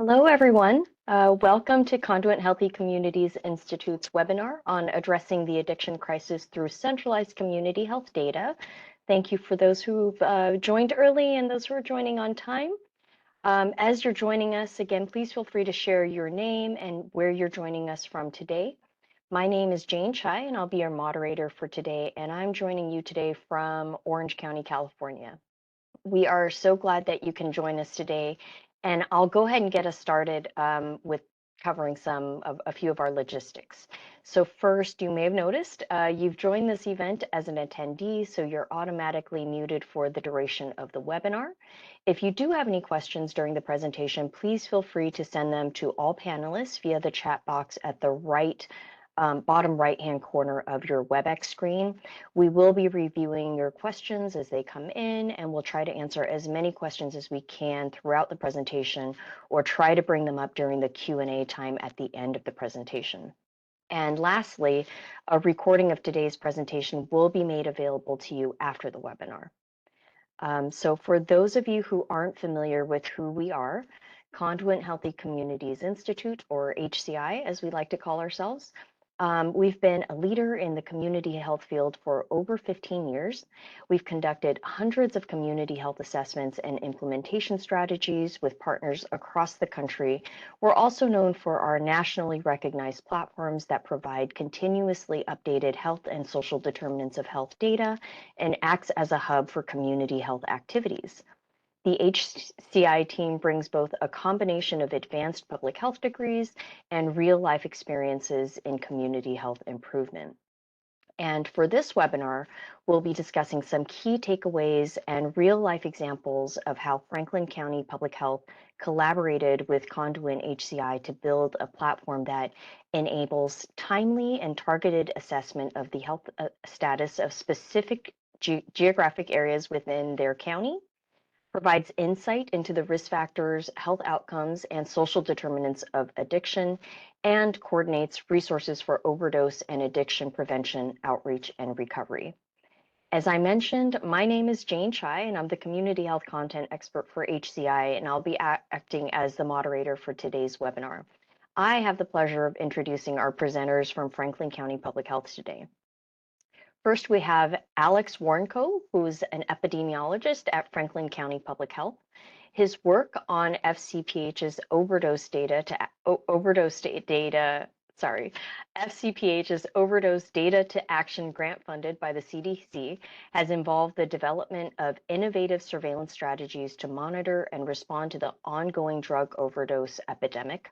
Hello, everyone. Welcome to Conduent Healthy Communities Institute's webinar on addressing the addiction crisis through centralized community health data. Thank you for those who've joined early and those who are joining on time. As you're joining us, again, please feel free to share your name and where you're joining us from today. My name is Jane Chai, and I'll be your moderator for today, and I'm joining you today from Orange County, California. We are so glad that you can join us today, and I'll go ahead and get us started with covering a few of our logistics. So first, you may have noticed you've joined this event as an attendee, so you're automatically muted for the duration of the webinar. If you do have any questions during the presentation, please feel free to send them to all panelists via the chat box at the bottom right-hand corner of your WebEx screen. We will be reviewing your questions as they come in, and we'll try to answer as many questions as we can throughout the presentation, or try to bring them up during the Q&A time at the end of the presentation. And lastly, a recording of today's presentation will be made available to you after the webinar. So for those of you who aren't familiar with who we are, Conduent Healthy Communities Institute, or HCI, as we like to call ourselves, we've been a leader in the community health field for over 15 years. We've conducted hundreds of community health assessments and implementation strategies with partners across the country. We're also known for our nationally recognized platforms that provide continuously updated health and social determinants of health data and acts as a hub for community health activities. The HCI team brings both a combination of advanced public health degrees and real-life experiences in community health improvement. And for this webinar, we'll be discussing some key takeaways and real-life examples of how Franklin County Public Health collaborated with Conduent HCI to build a platform that enables timely and targeted assessment of the health status of specific geographic areas within their county, provides insight into the risk factors, health outcomes, and social determinants of addiction, and coordinates resources for overdose and addiction prevention, outreach, and recovery. As I mentioned, my name is Jane Chai, and I'm the community health content expert for HCI, and I'll be acting as the moderator for today's webinar. I have the pleasure of introducing our presenters from Franklin County Public Health today. First, we have Alex Warnko, who's an epidemiologist at Franklin County Public Health. His work on FCPH's FCPH's overdose data to action grant funded by the CDC has involved the development of innovative surveillance strategies to monitor and respond to the ongoing drug overdose epidemic.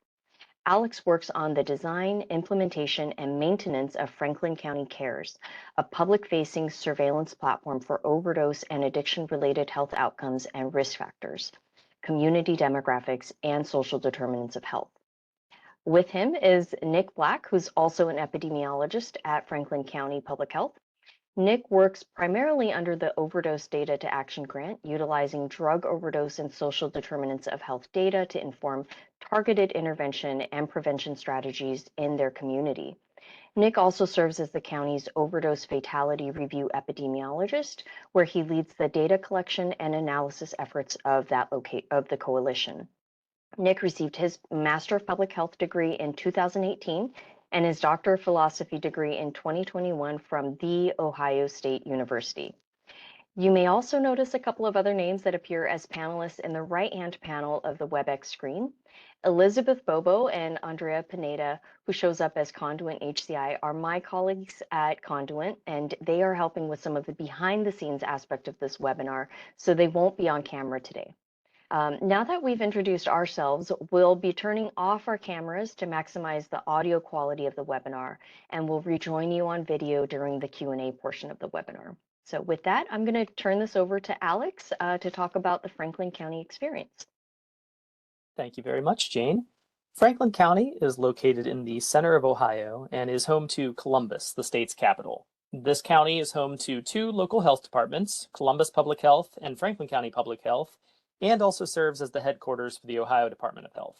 Alex works on the design, implementation, and maintenance of Franklin County Cares, a public-facing surveillance platform for overdose and addiction-related health outcomes and risk factors, community demographics, and social determinants of health. With him is Nick Black, who's also an epidemiologist at Franklin County Public Health. Nick works primarily under the Overdose Data to Action Grant, utilizing drug overdose and social determinants of health data to inform targeted intervention and prevention strategies in their community. Nick also serves as the county's overdose fatality review epidemiologist, where he leads the data collection and analysis efforts of the coalition. Nick received his Master of Public Health degree in 2018 and his Doctor of Philosophy degree in 2021 from The Ohio State University. You may also notice a couple of other names that appear as panelists in the right-hand panel of the WebEx screen. Elizabeth Bobo and Andrea Pineda, who shows up as Conduent HCI, are my colleagues at Conduent, and they are helping with some of the behind-the-scenes aspect of this webinar, so they won't be on camera today. Now that we've introduced ourselves, we'll be turning off our cameras to maximize the audio quality of the webinar, and we'll rejoin you on video during the Q&A portion of the webinar. So with that, I'm going to turn this over to Alex to talk about the Franklin County experience. Thank you very much, Jane. Franklin County is located in the center of Ohio and is home to Columbus, the state's capital. This county is home to two local health departments, Columbus Public Health and Franklin County Public Health, and also serves as the headquarters for the Ohio Department of Health.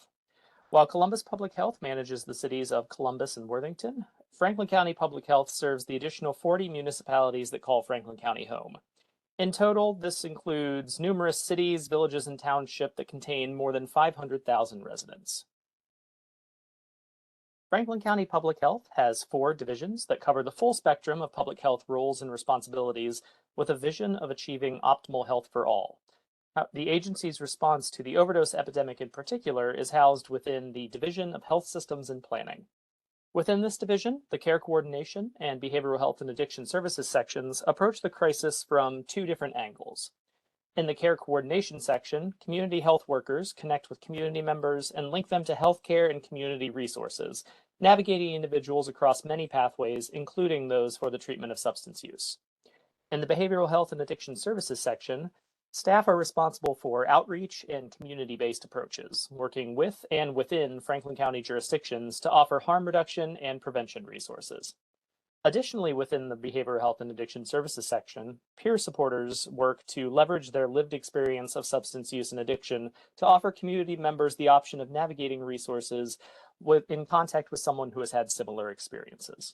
While Columbus Public Health manages the cities of Columbus and Worthington, Franklin County Public Health serves the additional 40 municipalities that call Franklin County home. In total, this includes numerous cities, villages, and townships that contain more than 500,000 residents. Franklin County Public Health has 4 divisions that cover the full spectrum of public health roles and responsibilities with a vision of achieving optimal health for all. The agency's response to the overdose epidemic in particular is housed within the Division of Health Systems and Planning. Within this division, the Care Coordination and Behavioral Health and Addiction Services sections approach the crisis from 2 different angles. In the Care Coordination section, community health workers connect with community members and link them to healthcare and community resources, navigating individuals across many pathways, including those for the treatment of substance use. In the Behavioral Health and Addiction Services section, staff are responsible for outreach and community-based approaches, working with and within Franklin County jurisdictions to offer harm reduction and prevention resources. Additionally, within the Behavioral Health and Addiction Services section, peer supporters work to leverage their lived experience of substance use and addiction to offer community members the option of navigating resources in contact with someone who has had similar experiences.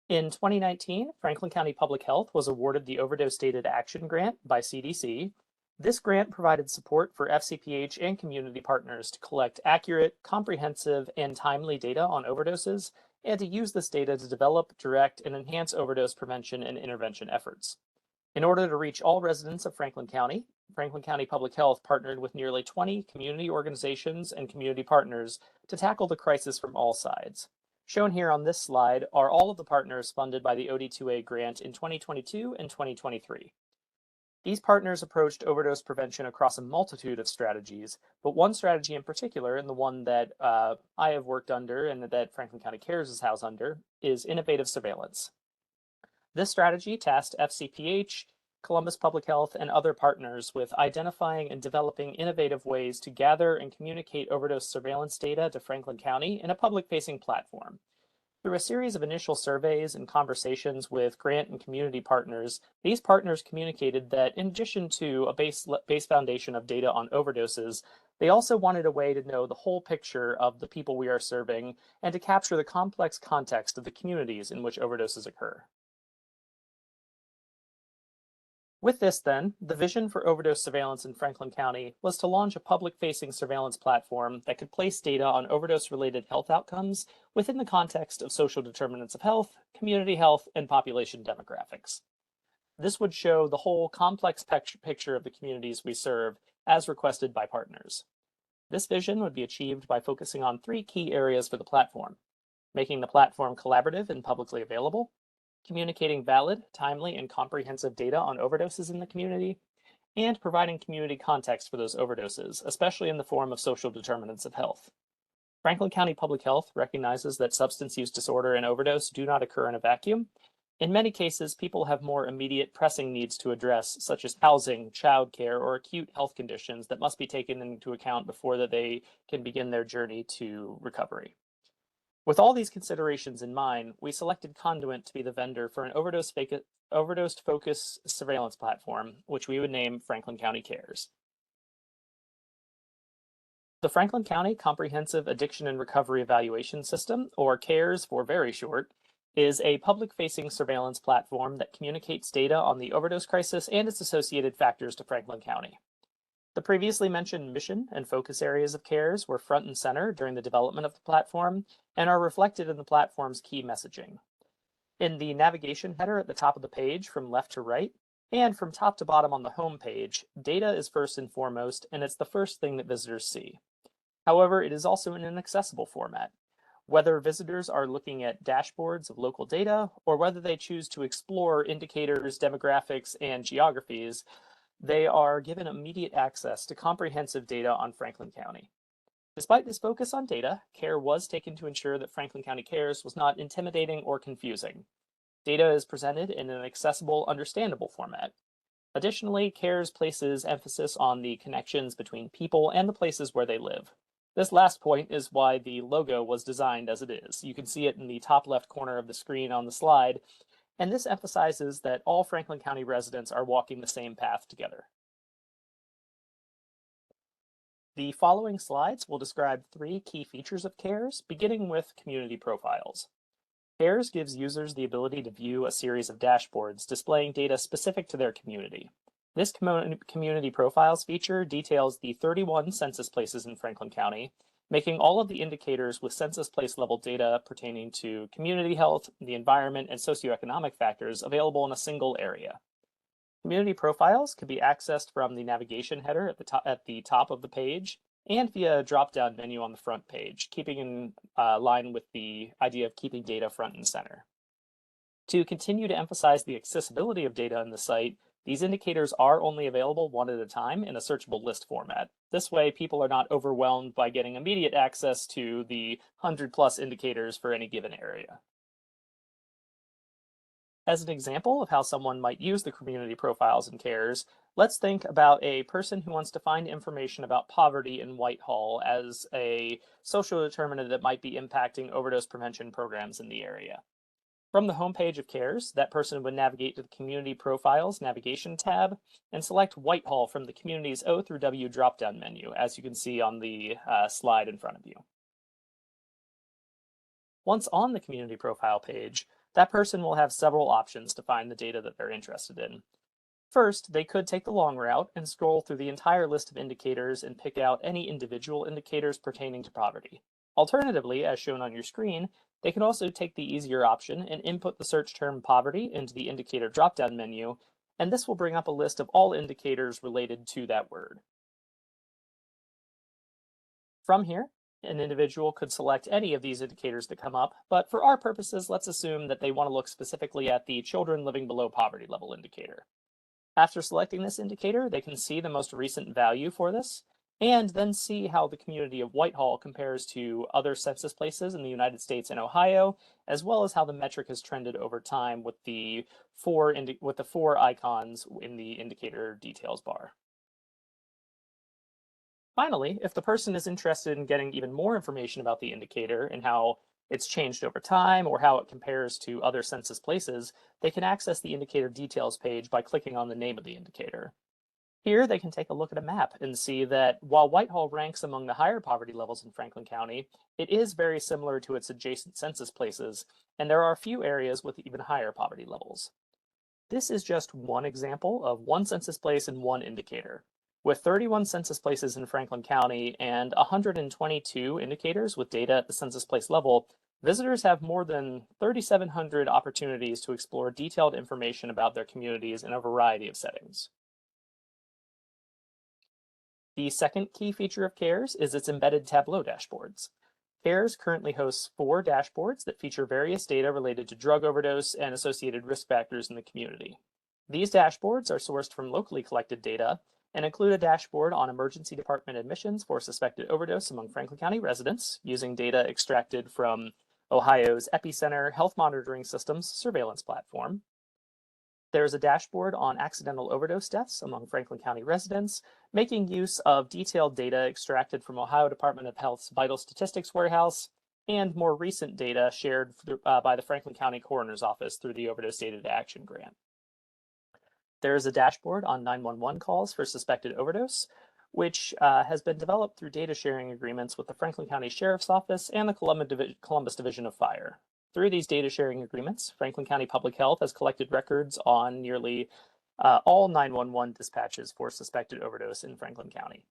In 2019, Franklin County Public Health was awarded the Overdose Data Action Grant by CDC. This grant provided support for FCPH and community partners to collect accurate, comprehensive, and timely data on overdoses, and to use this data to develop, direct, and enhance overdose prevention and intervention efforts. In order to reach all residents of Franklin County Public Health partnered with nearly 20 community organizations and community partners to tackle the crisis from all sides. Shown here on this slide are all of the partners funded by the OD2A grant in 2022 and 2023. These partners approached overdose prevention across a multitude of strategies, but one strategy in particular, and the one that I have worked under and that Franklin County Cares is housed under, is innovative surveillance. This strategy tasked FCPH, Columbus Public Health, and other partners with identifying and developing innovative ways to gather and communicate overdose surveillance data to Franklin County in a public-facing platform. Through a series of initial surveys and conversations with grant and community partners, these partners communicated that in addition to a base foundation of data on overdoses, they also wanted a way to know the whole picture of the people we are serving and to capture the complex context of the communities in which overdoses occur. With this, then, the vision for overdose surveillance in Franklin County was to launch a public-facing surveillance platform that could place data on overdose-related health outcomes within the context of social determinants of health, community health, and population demographics. This would show the whole complex picture of the communities we serve as requested by partners. This vision would be achieved by focusing on 3 key areas for the platform: making the platform collaborative and publicly available, communicating valid, timely, and comprehensive data on overdoses in the community, and providing community context for those overdoses, especially in the form of social determinants of health. Franklin County Public Health recognizes that substance use disorder and overdose do not occur in a vacuum. In many cases, people have more immediate pressing needs to address, such as housing, childcare, or acute health conditions that must be taken into account before they can begin their journey to recovery. With all these considerations in mind, we selected Conduent to be the vendor for an overdose-focused surveillance platform, which we would name Franklin County Cares. The Franklin County Comprehensive Addiction and Recovery Evaluation System, or CARES for very short, is a public-facing surveillance platform that communicates data on the overdose crisis and its associated factors to Franklin County. The previously mentioned mission and focus areas of CARES were front and center during the development of the platform and are reflected in the platform's key messaging. In the navigation header at the top of the page from left to right, and from top to bottom on the home page, data is first and foremost, and it's the first thing that visitors see. However, it is also in an accessible format. Whether visitors are looking at dashboards of local data, or whether they choose to explore indicators, demographics, and geographies, they are given immediate access to comprehensive data on Franklin County. Despite this focus on data, care was taken to ensure that Franklin County Cares was not intimidating or confusing. Data is presented in an accessible, understandable format. Additionally, CARES places emphasis on the connections between people and the places where they live. This last point is why the logo was designed as it is. You can see it in the top left corner of the screen on the slide, and this emphasizes that all Franklin County residents are walking the same path together. The following slides will describe 3 key features of CARES, beginning with community profiles. CARES gives users the ability to view a series of dashboards displaying data specific to their community. This community profiles feature details the 31 census places in Franklin County, making all of the indicators with census place level data pertaining to community health, the environment, and socioeconomic factors available in a single area. Community profiles can be accessed from the navigation header at the top of the page and via a drop-down menu on the front page, keeping in line with the idea of keeping data front and center. To continue to emphasize the accessibility of data on the site, these indicators are only available one at a time in a searchable list format. This way, people are not overwhelmed by getting immediate access to the 100+ indicators for any given area. As an example of how someone might use the community profiles in CARES, let's think about a person who wants to find information about poverty in Whitehall as a social determinant that might be impacting overdose prevention programs in the area. From the homepage of CARES, that person would navigate to the Community Profiles navigation tab and select Whitehall from the community's O through W drop-down menu, as you can see on the slide in front of you. Once on the community profile page, that person will have several options to find the data that they're interested in. First, they could take the long route and scroll through the entire list of indicators and pick out any individual indicators pertaining to poverty. Alternatively, as shown on your screen, they can also take the easier option and input the search term poverty into the indicator drop-down menu, and this will bring up a list of all indicators related to that word. From here, an individual could select any of these indicators that come up, but for our purposes, let's assume that they want to look specifically at the children living below poverty level indicator. After selecting this indicator, they can see the most recent value for this, and then see how the community of Whitehall compares to other census places in the United States and Ohio, as well as how the metric has trended over time with the four icons in the indicator details bar. Finally, if the person is interested in getting even more information about the indicator and how it's changed over time or how it compares to other census places, they can access the indicator details page by clicking on the name of the indicator. Here, they can take a look at a map and see that while Whitehall ranks among the higher poverty levels in Franklin County, it is very similar to its adjacent census places, and there are a few areas with even higher poverty levels. This is just one example of one census place and one indicator. With 31 census places in Franklin County and 122 indicators with data at the census place level, visitors have more than 3,700 opportunities to explore detailed information about their communities in a variety of settings. The second key feature of CARES is its embedded Tableau dashboards. CARES currently hosts 4 dashboards that feature various data related to drug overdose and associated risk factors in the community. These dashboards are sourced from locally collected data and include a dashboard on emergency department admissions for suspected overdose among Franklin County residents using data extracted from Ohio's Epicenter Health Monitoring Systems surveillance platform. There's a dashboard on accidental overdose deaths among Franklin County residents, making use of detailed data extracted from Ohio Department of Health's Vital Statistics Warehouse and more recent data shared by the Franklin County Coroner's Office through the Overdose Data to Action grant. There is a dashboard on 911 calls for suspected overdose, which has been developed through data sharing agreements with the Franklin County Sheriff's Office and the Columbus Division of Fire. Through these data sharing agreements, Franklin County Public Health has collected records on nearly all 911 dispatches for suspected overdose in Franklin County.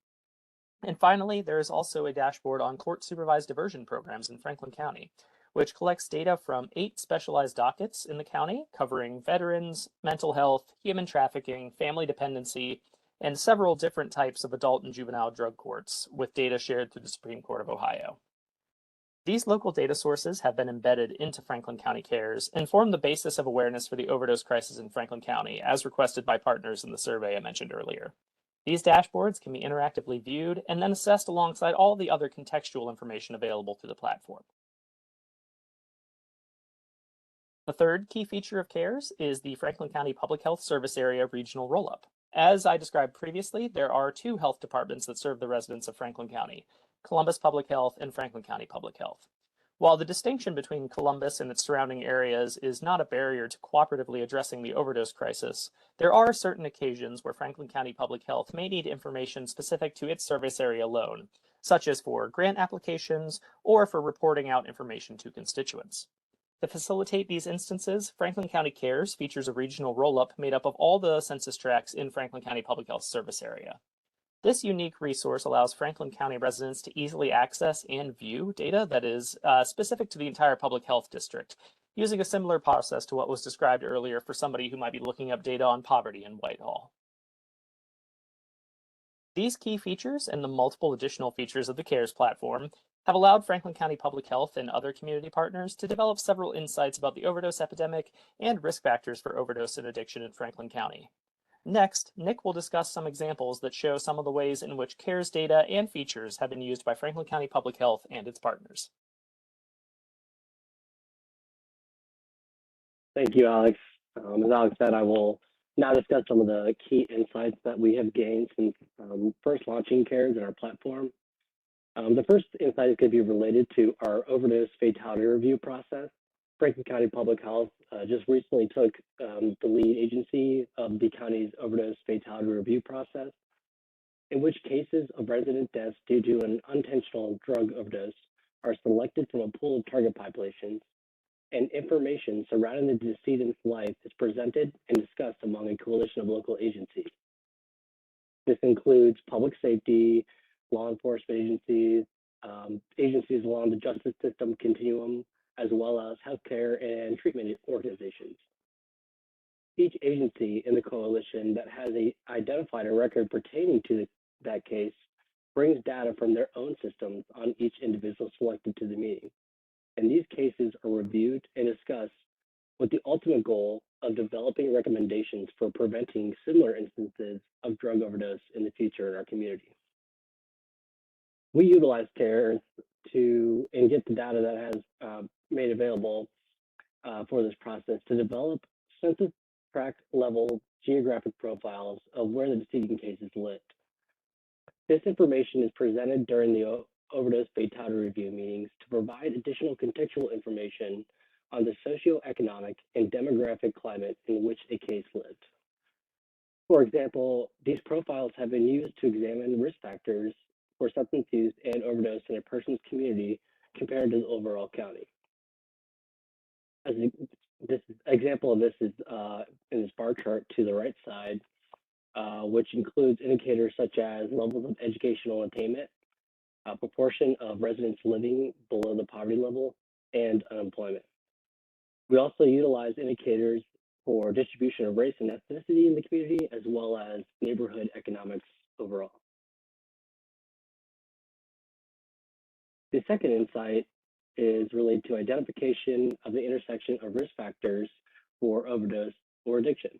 And finally, there is also a dashboard on court-supervised diversion programs in Franklin County, which collects data from 8 specialized dockets in the county covering veterans, mental health, human trafficking, family dependency, and several different types of adult and juvenile drug courts, with data shared through the Supreme Court of Ohio. These local data sources have been embedded into Franklin County CARES and form the basis of awareness for the overdose crisis in Franklin County, as requested by partners in the survey I mentioned earlier. These dashboards can be interactively viewed and then assessed alongside all the other contextual information available through the platform. The third key feature of CARES is the Franklin County Public Health Service Area Regional Rollup. As I described previously, there are 2 health departments that serve the residents of Franklin County: Columbus Public Health and Franklin County Public Health. While the distinction between Columbus and its surrounding areas is not a barrier to cooperatively addressing the overdose crisis, there are certain occasions where Franklin County Public Health may need information specific to its service area alone, such as for grant applications or for reporting out information to constituents. To facilitate these instances, Franklin County Cares features a regional roll-up made up of all the census tracts in Franklin County Public Health Service area. This unique resource allows Franklin County residents to easily access and view data that is specific to the entire public health district, using a similar process to what was described earlier for somebody who might be looking up data on poverty in Whitehall. These key features and the multiple additional features of the CARES platform have allowed Franklin County Public Health and other community partners to develop several insights about the overdose epidemic and risk factors for overdose and addiction in Franklin County. Next, Nick will discuss some examples that show some of the ways in which CARES data and features have been used by Franklin County Public Health and its partners. Thank you, Alex. As Alex said, I will now discuss some of the key insights that we have gained since first launching CARES in our platform. The first insight is going to be related to our overdose fatality review process. Franklin County Public Health just recently took the lead agency of the county's overdose fatality review process, in which cases of resident deaths due to an unintentional drug overdose are selected from a pool of target populations, and information surrounding the decedent's life is presented and discussed among a coalition of local agencies. This includes public safety, law enforcement agencies, agencies along the justice system continuum, as well as healthcare and treatment organizations. Each agency in the coalition that has identified a record pertaining to that case brings data from their own systems on each individual selected to the meeting. And these cases are reviewed and discussed with the ultimate goal of developing recommendations for preventing similar instances of drug overdose in the future in our community. We utilize CARES and get the data that has made available for this process to develop census tract level geographic profiles of where the decedent cases lived. This information is presented during the overdose fatality review meetings to provide additional contextual information on the socioeconomic and demographic climate in which a case lived. For example, these profiles have been used to examine risk factors for substance use and overdose in a person's community compared to the overall county. This example of this is in this bar chart to the right side, which includes indicators such as levels of educational attainment, proportion of residents living below the poverty level, and unemployment. We also utilize indicators for distribution of race and ethnicity in the community, as well as neighborhood economics overall. The second insight is related to identification of the intersection of risk factors for overdose or addiction.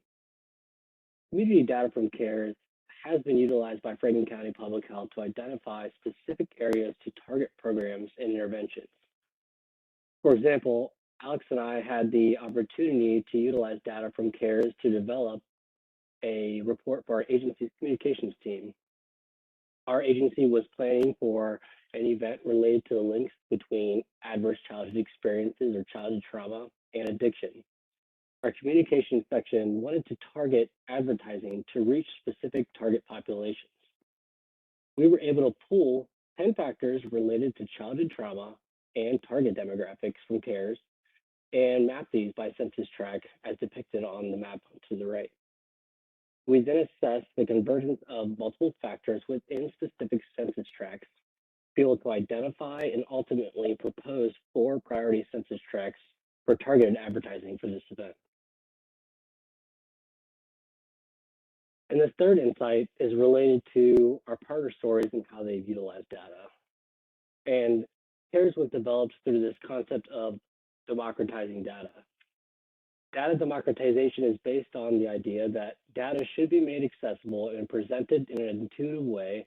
Community data from CARES has been utilized by Franklin County Public Health to identify specific areas to target programs and interventions. For example, Alex and I had the opportunity to utilize data from CARES to develop a report for our agency's communications team. Our agency was planning for an event related to the links between adverse childhood experiences or childhood trauma and addiction. Our communications section wanted to target advertising to reach specific target populations. We were able to pull 10 factors related to childhood trauma and target demographics from CARES and map these by census tract as depicted on the map to the right. We then assessed the convergence of multiple factors within specific census tracts, be able to identify and ultimately propose 4 priority census tracts for targeted advertising for this event. And the third insight is related to our partner stories and how they've utilized data. And CARES was developed through this concept of democratizing data. Data democratization is based on the idea that data should be made accessible and presented in an intuitive way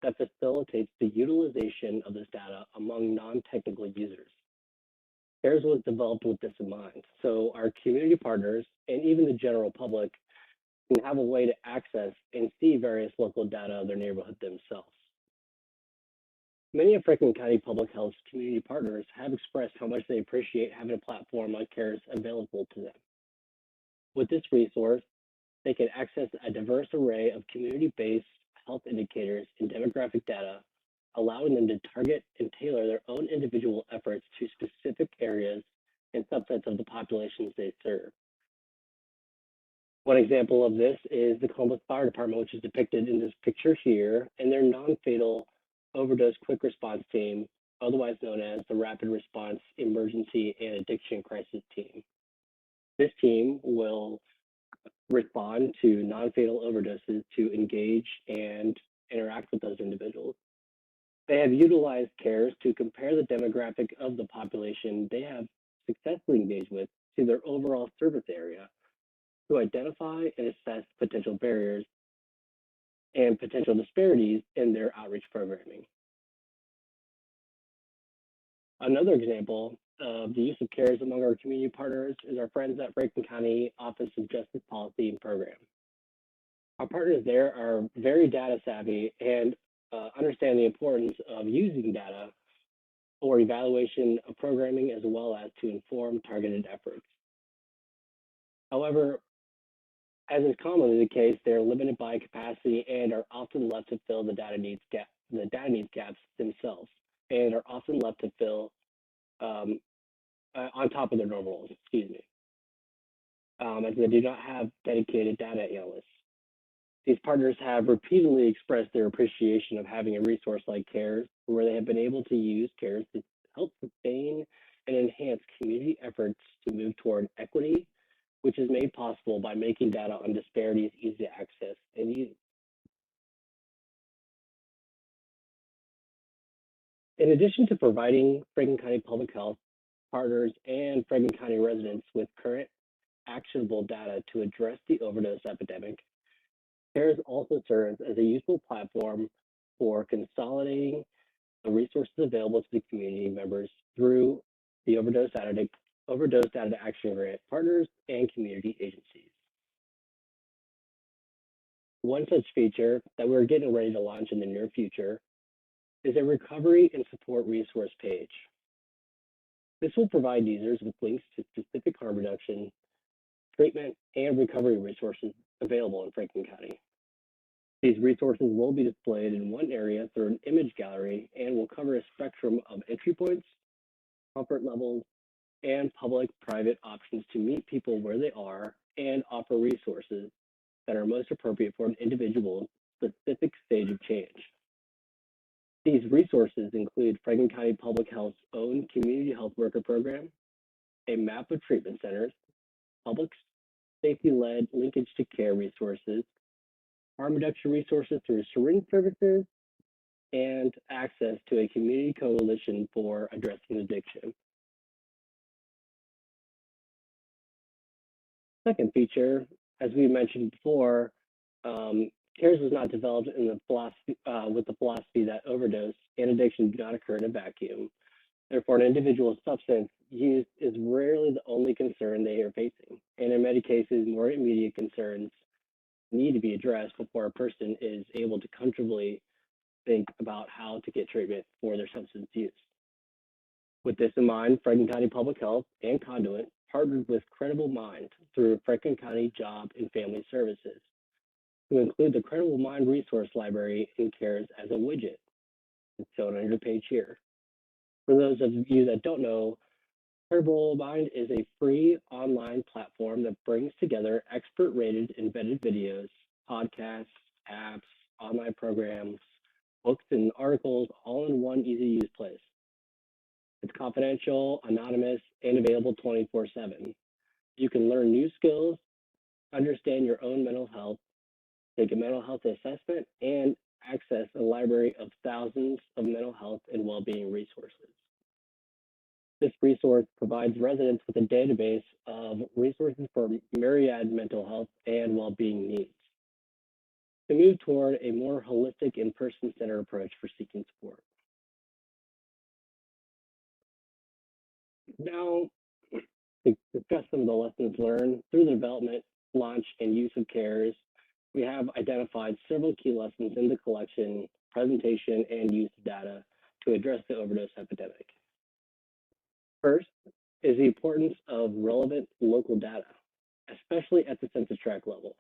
that facilitates the utilization of this data among non-technical users. CARES was developed with this in mind, so our community partners and even the general public can have a way to access and see various local data of their neighborhood themselves. Many of Franklin County Public Health's community partners have expressed how much they appreciate having a platform like CARES available to them. With this resource, they can access a diverse array of community-based health indicators and demographic data, allowing them to target and tailor their own individual efforts to specific areas and subsets of the populations they serve. One example of this is the Columbus Fire Department, which is depicted in this picture here, and their non-fatal overdose quick response team, otherwise known as the Rapid Response Emergency and Addiction Crisis Team. This team will respond to non-fatal overdoses to engage and interact with those individuals. They have utilized CARES to compare the demographic of the population they have successfully engaged with to their overall service area to identify and assess potential barriers and potential disparities in their outreach programming. Another example of the use of CARES among our community partners is our friends at Franklin County Office of Justice Policy and Program. Our partners there are very data savvy and understand the importance of using data for evaluation of programming as well as to inform targeted efforts. However, as is commonly the case, they're limited by capacity and are often left to fill the data needs gaps themselves, and are often left to fill on top of their normal roles, as they do not have dedicated data analysts. These partners have repeatedly expressed their appreciation of having a resource like CARES, where they have been able to use CARES to help sustain and enhance community efforts to move toward equity, which is made possible by making data on disparities easy to access and use. In addition to providing Franklin County Public Health partners and Franklin County residents with current actionable data to address the overdose epidemic, CARES also serves as a useful platform for consolidating the resources available to the community members through the Overdose Data Action Grant partners and community agencies. One such feature that we're getting ready to launch in the near future is a recovery and support resource page. This will provide users with links to specific harm reduction, treatment, and recovery resources available in Franklin County. These resources will be displayed in one area through an image gallery and will cover a spectrum of entry points, comfort levels, and public-private options to meet people where they are and offer resources that are most appropriate for an individual's specific stage of change. These resources include Franklin County Public Health's own community health worker program, a map of treatment centers, public safety-led linkage to care resources, harm reduction resources through syringe services, and access to a community coalition for addressing addiction. Second feature, as we mentioned before, CARES was not developed in the philosophy, with the philosophy that overdose and addiction do not occur in a vacuum. Therefore, an individual's substance use is rarely the only concern they are facing, and in many cases, more immediate concerns need to be addressed before a person is able to comfortably think about how to get treatment for their substance use. With this in mind, Franklin County Public Health and Conduent partnered with Credible Mind through Franklin County Job and Family Services to include the Credible Mind resource library in CARES as a widget. It's shown on your page here. For those of you that don't know, Credible Mind is a free online platform that brings together expert-rated embedded videos, podcasts, apps, online programs, books, and articles all in one easy-to-use place. It's confidential, anonymous, and available 24/7. You can learn new skills, understand your own mental health, take a mental health assessment, and access a library of thousands of mental health and well-being resources. This resource provides residents with a database of resources for myriad mental health and well-being needs to move toward a more holistic and person-centered approach for seeking support. Now, to discuss some of the lessons learned through the development, launch, and use of CARES, we have identified several key lessons in the collection, presentation, and use of data to address the overdose epidemic. First is the importance of relevant local data, especially at the census tract level.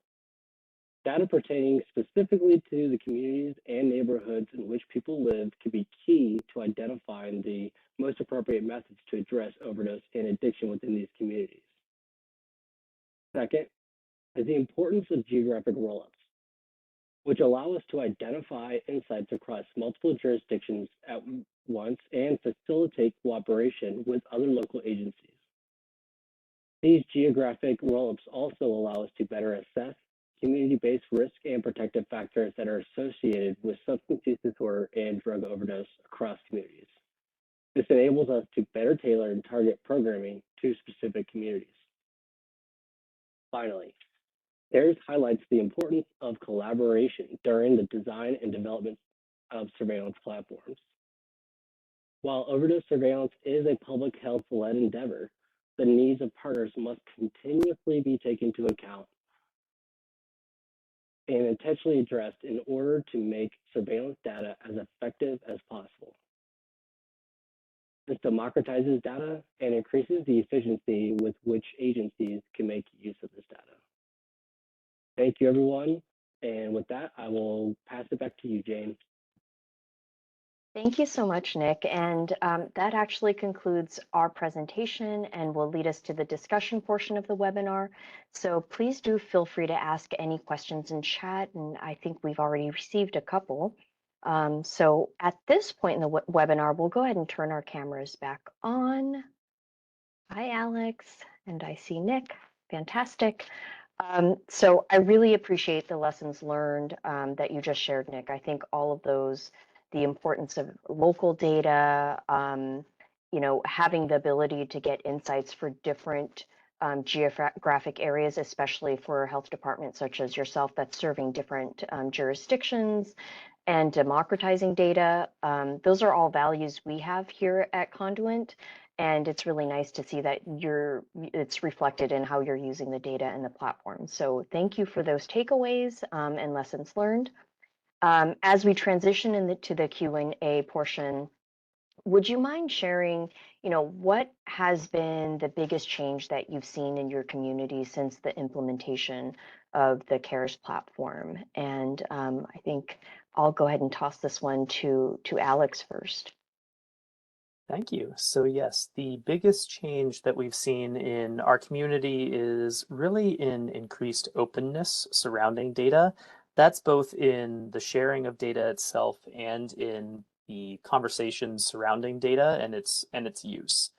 Data pertaining specifically to the communities and neighborhoods in which people live can be key to identifying the most appropriate methods to address overdose and addiction within these communities. Second is the importance of geographic roll-ups, which allow us to identify insights across multiple jurisdictions at once and facilitate cooperation with other local agencies. These geographic roll-ups also allow us to better assess community-based risk and protective factors that are associated with substance use disorder and drug overdose across communities. This enables us to better tailor and target programming to specific communities. Finally, CARES highlights the importance of collaboration during the design and development of surveillance platforms. While overdose surveillance is a public health-led endeavor, the needs of partners must continuously be taken into account and intentionally addressed in order to make surveillance data as effective as possible. This democratizes data and increases the efficiency with which agencies can make use of this data. Thank you, everyone. And with that, I will pass it back to you, Jane. Thank you so much, Nick. And that actually concludes our presentation and will lead us to the discussion portion of the webinar. So please do feel free to ask any questions in chat. And I think we've already received a couple. So at this point in the webinar, we'll go ahead and turn our cameras back on. Hi, Alex. And I see Nick. Fantastic. So I really appreciate the lessons learned that you just shared, Nick. I think all of those, the importance of local data, having the ability to get insights for different geographic areas, especially for health departments such as yourself that's serving different jurisdictions, and democratizing data. Those are all values we have here at Conduent. And it's really nice to see that it's reflected in how you're using the data and the platform. So thank you for those takeaways and lessons learned. As we transition into the Q&A portion, would you mind sharing, what has been the biggest change that you've seen in your community since the implementation of the CARES platform? And I think I'll go ahead and toss this one to Alex first. Thank you. So yes, the biggest change that we've seen in our community is really in increased openness surrounding data. That's both in the sharing of data itself and in the conversations surrounding data and its use.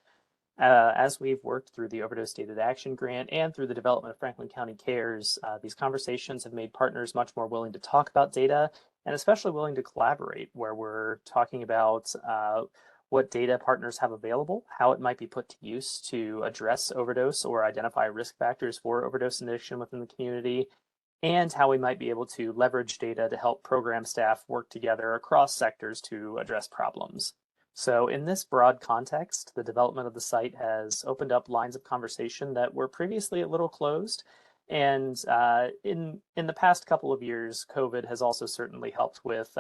As we've worked through the Overdose Data Action Grant and through the development of Franklin County CARES, these conversations have made partners much more willing to talk about data and especially willing to collaborate, where we're talking about what data partners have available, how it might be put to use to address overdose or identify risk factors for overdose addiction within the community, and how we might be able to leverage data to help program staff work together across sectors to address problems. So in this broad context, the development of the site has opened up lines of conversation that were previously a little closed. And in the past couple of years, COVID has also certainly helped with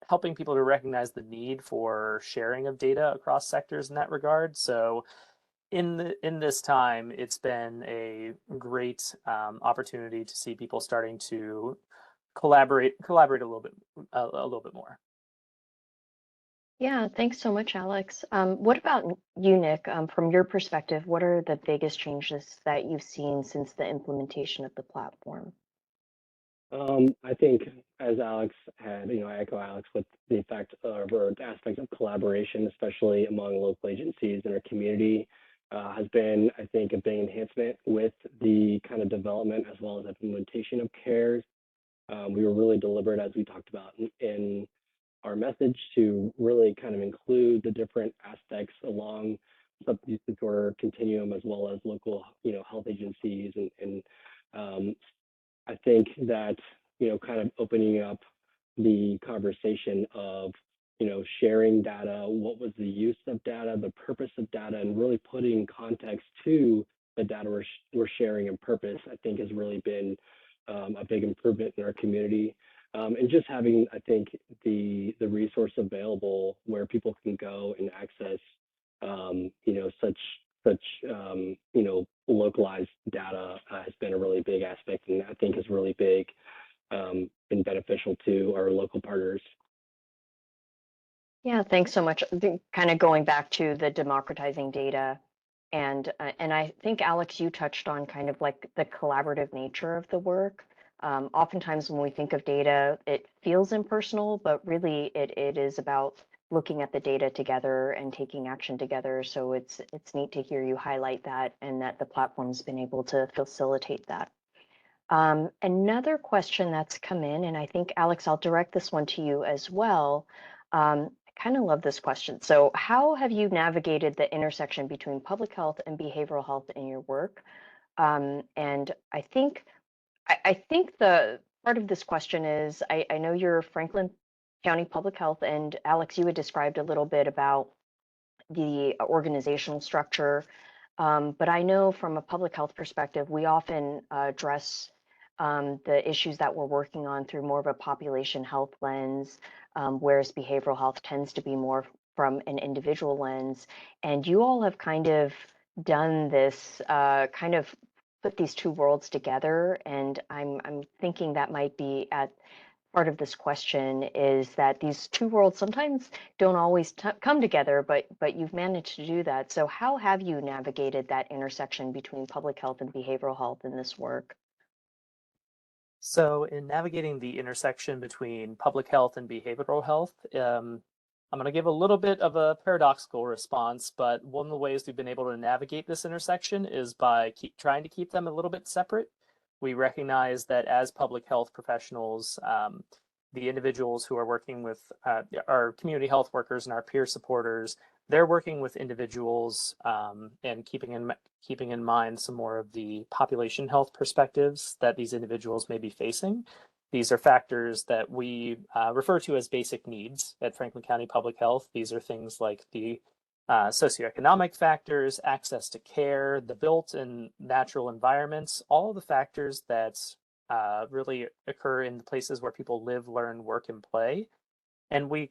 helping people to recognize the need for sharing of data across sectors in that regard. So in this time, it's been a great opportunity to see people starting to collaborate a little bit more. Yeah, thanks so much, Alex. What about you, Nick? From your perspective, what are the biggest changes that you've seen since the implementation of the platform? I think, as Alex had, I echo Alex with the effect or the aspect of collaboration, especially among local agencies in our community, has been, I think, a big enhancement with the kind of development as well as implementation of CARES. We were really deliberate, as we talked about in our message, to really kind of include the different aspects along substance use disorder continuum, as well as local, health agencies, and I think that, kind of opening up the conversation of, sharing data, what was the use of data, the purpose of data, and really putting context to the data we're sharing and purpose, I think has really been a big improvement in our community. And just having, I think, the resource available where people can go and access, such localized data has been a really big aspect, and I think is really big, been beneficial to our local partners. Yeah, thanks so much. Kind of going back to the democratizing data, and I think Alex, you touched on kind of like the collaborative nature of the work. Oftentimes when we think of data, it feels impersonal, but really it is about looking at the data together and taking action together. So it's neat to hear you highlight that and that the platform's been able to facilitate that. Another question that's come in, and I think, Alex, I'll direct this one to you as well. I kind of love this question. So, how have you navigated the intersection between public health and behavioral health in your work? And I think the part of this question is I know you're Franklin County Public Health, and Alex, you had described a little bit about the organizational structure. But I know from a public health perspective, we often address the issues that we're working on through more of a population health lens, whereas behavioral health tends to be more from an individual lens. And you all have kind of done this, kind of put these two worlds together. And I'm thinking that might be at part of this question is that these two worlds sometimes don't always come together, but you've managed to do that. So how have you navigated that intersection between public health and behavioral health in this work? So, in navigating the intersection between public health and behavioral health, I'm going to give a little bit of a paradoxical response, but one of the ways we've been able to navigate this intersection is by trying to keep them a little bit separate. We recognize that as public health professionals, the individuals who are working with our community health workers and our peer supporters, they're working with individuals and keeping in mind some more of the population health perspectives that these individuals may be facing. These are factors that we refer to as basic needs at Franklin County Public Health. These are things like the socioeconomic factors, access to care, the built and natural environments, all of the factors that really occur in the places where people live, learn, work, and play. And we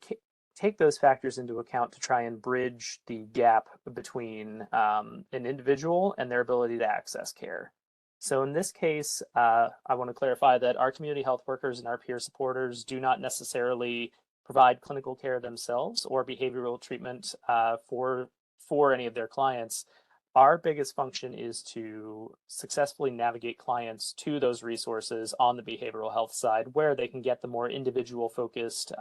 take those factors into account to try and bridge the gap between an individual and their ability to access care. So in this case, I want to clarify that our community health workers and our peer supporters do not necessarily provide clinical care themselves or behavioral treatment for any of their clients. Our biggest function is to successfully navigate clients to those resources on the behavioral health side where they can get the more individual focused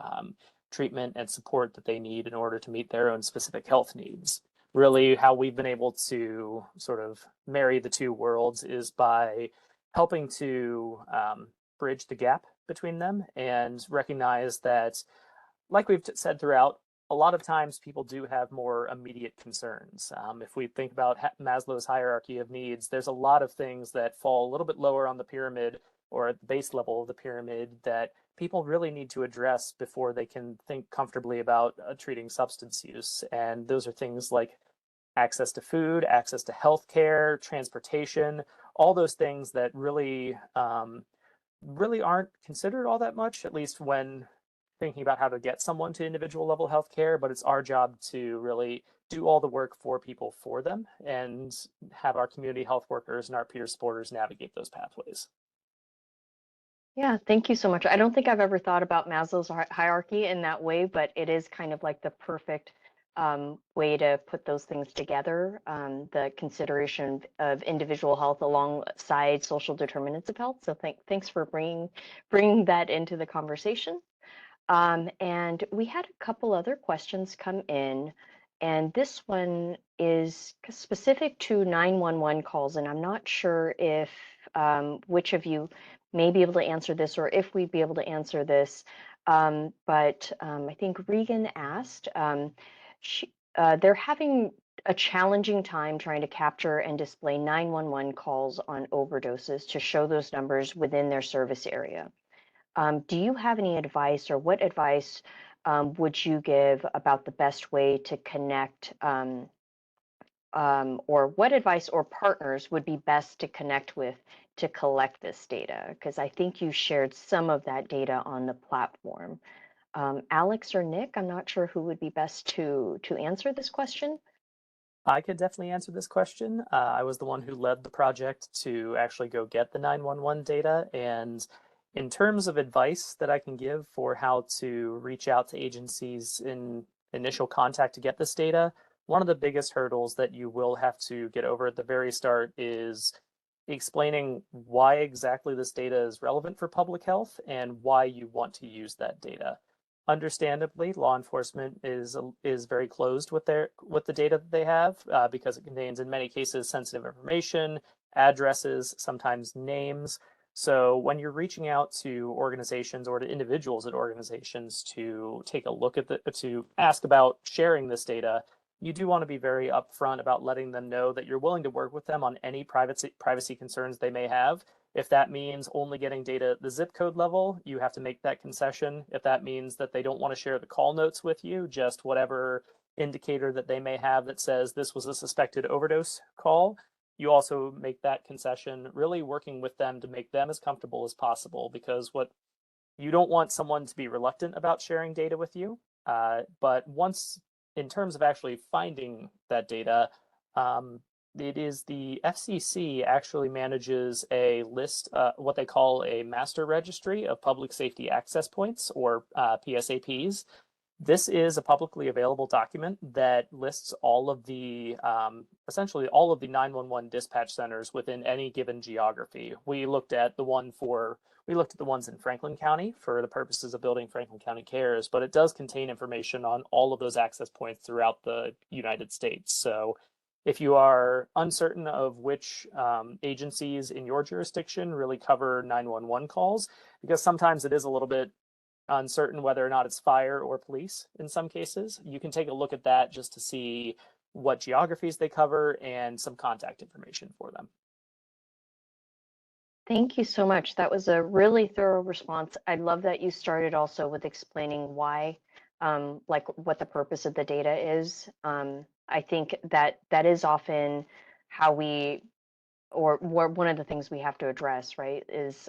treatment and support that they need in order to meet their own specific health needs. Really, how we've been able to sort of marry the two worlds is by helping to bridge the gap between them and recognize that, like we've said throughout, a lot of times people do have more immediate concerns. If we think about Maslow's hierarchy of needs, there's a lot of things that fall a little bit lower on the pyramid or at the base level of the pyramid that people really need to address before they can think comfortably about treating substance use. And those are things like access to food, access to healthcare, transportation, all those things that really aren't considered all that much, at least when thinking about how to get someone to individual level healthcare. But it's our job to really do all the work for people for them and have our community health workers and our peer supporters navigate those pathways. Yeah, thank you so much. I don't think I've ever thought about Maslow's hierarchy in that way, but it is kind of like the perfect way to put those things together. The consideration of individual health alongside social determinants of health. So thanks for bringing that into the conversation. And we had a couple other questions come in, and this one is specific to 911 calls, and I'm not sure if which of you may be able to answer this or if we'd be able to answer this. But I think Regan asked, they're having a challenging time trying to capture and display 911 calls on overdoses to show those numbers within their service area. Do you have any advice or what advice would you give about the best way to connect or what advice or partners would be best to connect with to collect this data? Because I think you shared some of that data on the platform. Alex or Nick, I'm not sure who would be best to answer this question. I could definitely answer this question. I was the one who led the project to actually go get the 911 data. And in terms of advice that I can give for how to reach out to agencies in initial contact to get this data, one of the biggest hurdles that you will have to get over at the very start is explaining why exactly this data is relevant for public health and why you want to use that data. Understandably, law enforcement is very closed with the data that they have because it contains, in many cases, sensitive information, addresses, sometimes names. So when you're reaching out to organizations or to individuals at organizations to take a look at to ask about sharing this data, you do want to be very upfront about letting them know that you're willing to work with them on any privacy concerns they may have. If that means only getting data at the zip code level, you have to make that concession. If that means that they don't want to share the call notes with you, just whatever indicator that they may have that says this was a suspected overdose call, you also make that concession, really working with them to make them as comfortable as possible, because what you don't want someone to be reluctant about sharing data with you. But once, in terms of actually finding that data, it is the FCC actually manages a list, what they call a master registry of public safety access points, or PSAPs. This is a publicly available document that lists all of the, essentially all of the 911 dispatch centers within any given geography. We looked at the ones in Franklin County for the purposes of building Franklin County Cares, but it does contain information on all of those access points throughout the United States. So if you are uncertain of which agencies in your jurisdiction really cover 911 calls, because sometimes it is a little bit uncertain whether or not it's fire or police in some cases, you can take a look at that just to see what geographies they cover and some contact information for them. Thank you so much. That was a really thorough response. I love that you started also with explaining why, like what the purpose of the data is. I think that is often how we, or one of the things we have to address, right, is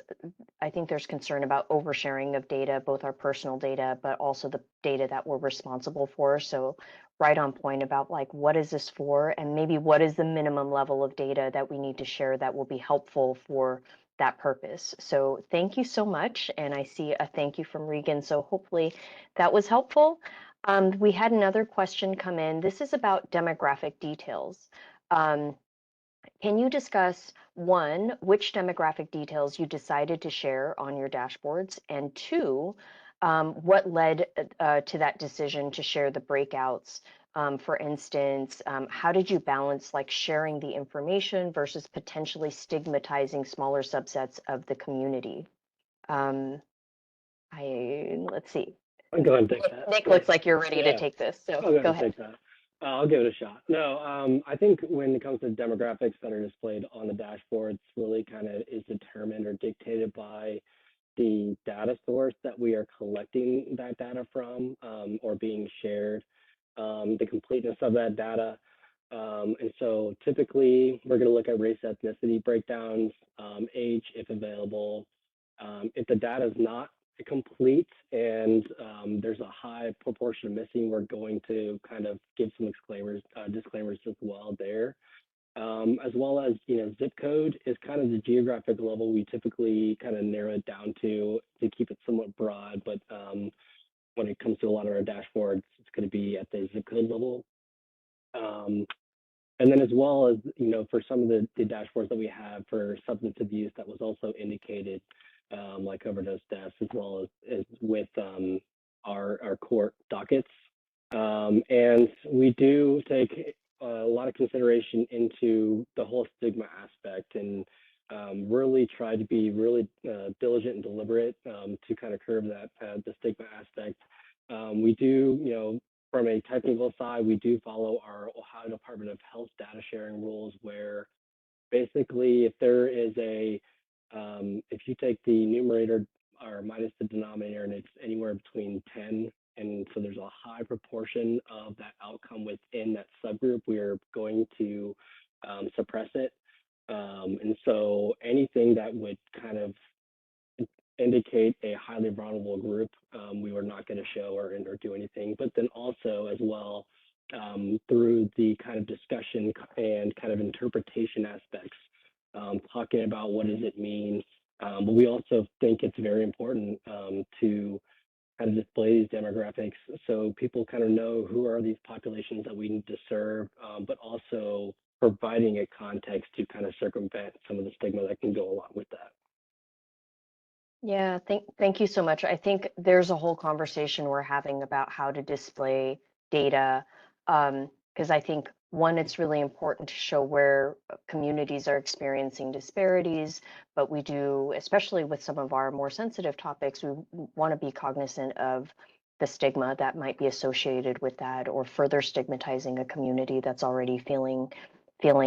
I think there's concern about oversharing of data, both our personal data, but also the data that we're responsible for. So right on point about like, what is this for? And maybe what is the minimum level of data that we need to share that will be helpful for that purpose. So thank you so much. And I see a thank you from Regan. So hopefully that was helpful. We had another question come in. This is about demographic details. Can you discuss, one, which demographic details you decided to share on your dashboards, and two, what led to that decision to share the breakouts? For instance, how did you balance like sharing the information versus potentially stigmatizing smaller subsets of the community? Let's see. I'll go ahead and take that. Nick looks like you're ready to take this, so I'll go ahead go and ahead. take that. I'll give it a shot. No, I think when it comes to demographics that are displayed on the dashboards, really kind of is determined or dictated by the data source that we are collecting that data from, or being shared, the completeness of that data. And so typically we're going to look at race, ethnicity breakdowns, age if available. If the data is not complete and there's a high proportion of missing, we're going to kind of give some disclaimers as well there. As well as, zip code is kind of the geographic level we typically kind of narrow it down to keep it somewhat broad. But when it comes to a lot of our dashboards, it's going to be at the zip code level. And then as well as, for some of the dashboards that we have for substance abuse, that was also indicated, like overdose deaths, as well as with our court dockets. And we do take a lot of consideration into the whole stigma aspect, and really try to be really diligent and deliberate to kind of curb that the stigma aspect. We do, from a technical side, we do follow our Ohio Department of Health data sharing rules, where basically if there is if you take the numerator or minus the denominator and it's anywhere between 10, and so there's a high proportion of that outcome within that subgroup, we are going to suppress it. And so anything that would kind of indicate a highly vulnerable group, we were not going to show or do anything. But then also as well, through the kind of discussion and kind of interpretation aspects, talking about what does it mean. But we also think it's very important to kind of display these demographics so people kind of know who are these populations that we need to serve, but also providing a context to kind of circumvent some of the stigma that can go along with that. Yeah, thank you so much. I think there's a whole conversation we're having about how to display data, because I think one, it's really important to show where communities are experiencing disparities, but we do, especially with some of our more sensitive topics, we want to be cognizant of the stigma that might be associated with that, or further stigmatizing a community that's already feeling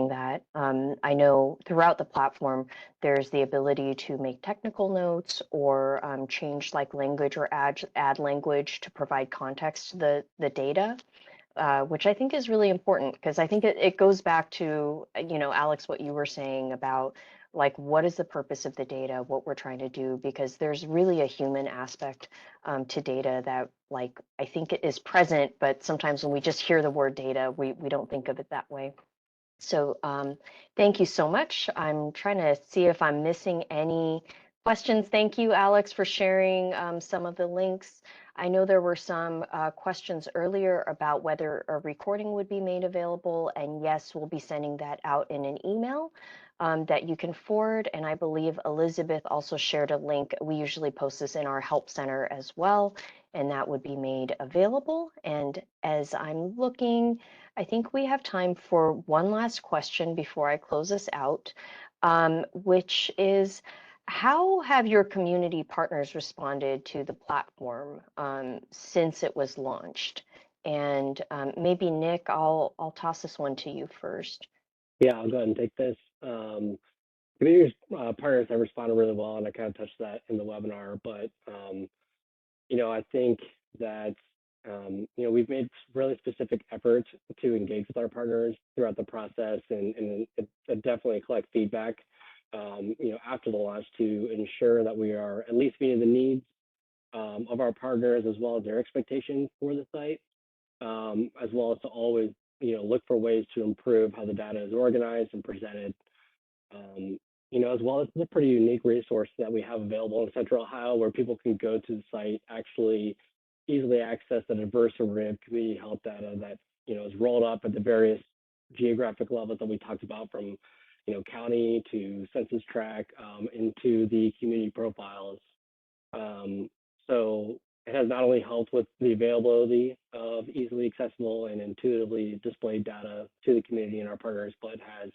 that. I know throughout the platform, there's the ability to make technical notes or change like language or add language to provide context to the data, which I think is really important because I think it goes back to, Alex, what you were saying about like what is the purpose of the data, what we're trying to do, because there's really a human aspect to data that like I think it is present, but sometimes when we just hear the word data, we don't think of it that way. So thank you so much. I'm trying to see if I'm missing any questions. Thank you, Alex, for sharing some of the links. I know there were some questions earlier about whether a recording would be made available, and yes, we'll be sending that out in an email that you can forward. And I believe Elizabeth also shared a link. We usually post this in our help center as well, and that would be made available. And as I'm looking, I think we have time for one last question before I close this out, which is, how have your community partners responded to the platform since it was launched? And maybe Nick, I'll toss this one to you first. Yeah, I'll go ahead and take this. Community partners have responded really well, and I kind of touched that in the webinar, but I think that we've made really specific efforts to engage with our partners throughout the process and definitely collect feedback, after the launch to ensure that we are at least meeting the needs of our partners as well as their expectations for the site, as well as to always, look for ways to improve how the data is organized and presented. As well as a pretty unique resource that we have available in Central Ohio where people can go to the site, actually easily access the diverse array of community health data that, is rolled up at the various geographic levels that we talked about, from, county to census tract, into the community profiles. So it has not only helped with the availability of easily accessible and intuitively displayed data to the community and our partners, but has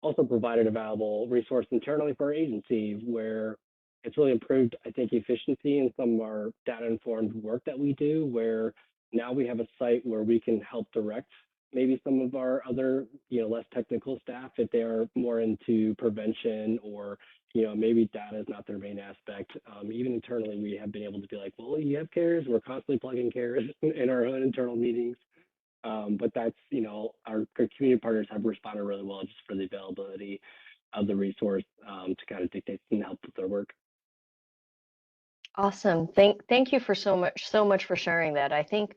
also provided a valuable resource internally for our agency where it's really improved, I think, efficiency in some of our data-informed work that we do, where now we have a site where we can help direct maybe some of our other, less technical staff if they are more into prevention or, maybe data is not their main aspect. Even internally, we have been able to be like, well, you have CARES, we're constantly plugging CARES in our own internal meetings. But that's, our community partners have responded really well just for the availability of the resource to kind of dictate and help with their work. Awesome. Thank you for so much for sharing that. I think,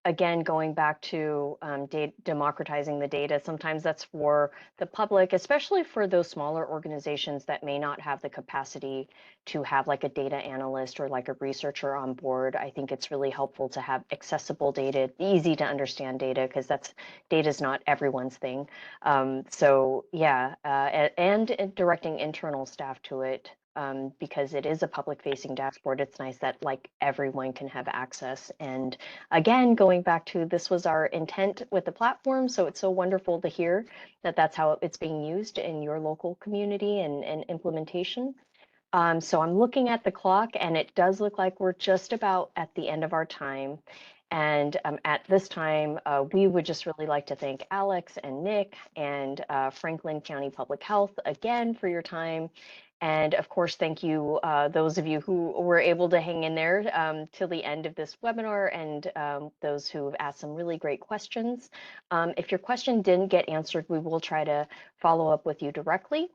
again, going back to democratizing the data, sometimes that's for the public, especially for those smaller organizations that may not have the capacity to have like a data analyst or like a researcher on board. I think it's really helpful to have accessible data, easy to understand data, because data is not everyone's thing. So yeah, and directing internal staff to it. Because it is a public-facing dashboard, it's nice that like everyone can have access. And again, going back to this was our intent with the platform, so it's so wonderful to hear that that's how it's being used in your local community and implementation. So I'm looking at the clock, and it does look like we're just about at the end of our time. And at this time, we would just really like to thank Alex and Nick and Franklin County Public Health again for your time. And of course, thank you, those of you who were able to hang in there till the end of this webinar, and those who have asked some really great questions. If your question didn't get answered, we will try to follow up with you directly.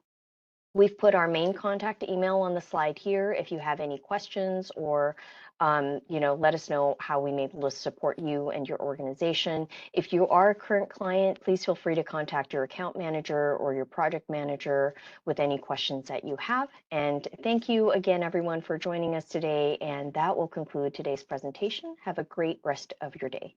We've put our main contact email on the slide here if you have any questions or let us know how we may be able to support you and your organization. If you are a current client, please feel free to contact your account manager or your project manager with any questions that you have. And thank you again, everyone, for joining us today. And that will conclude today's presentation. Have a great rest of your day.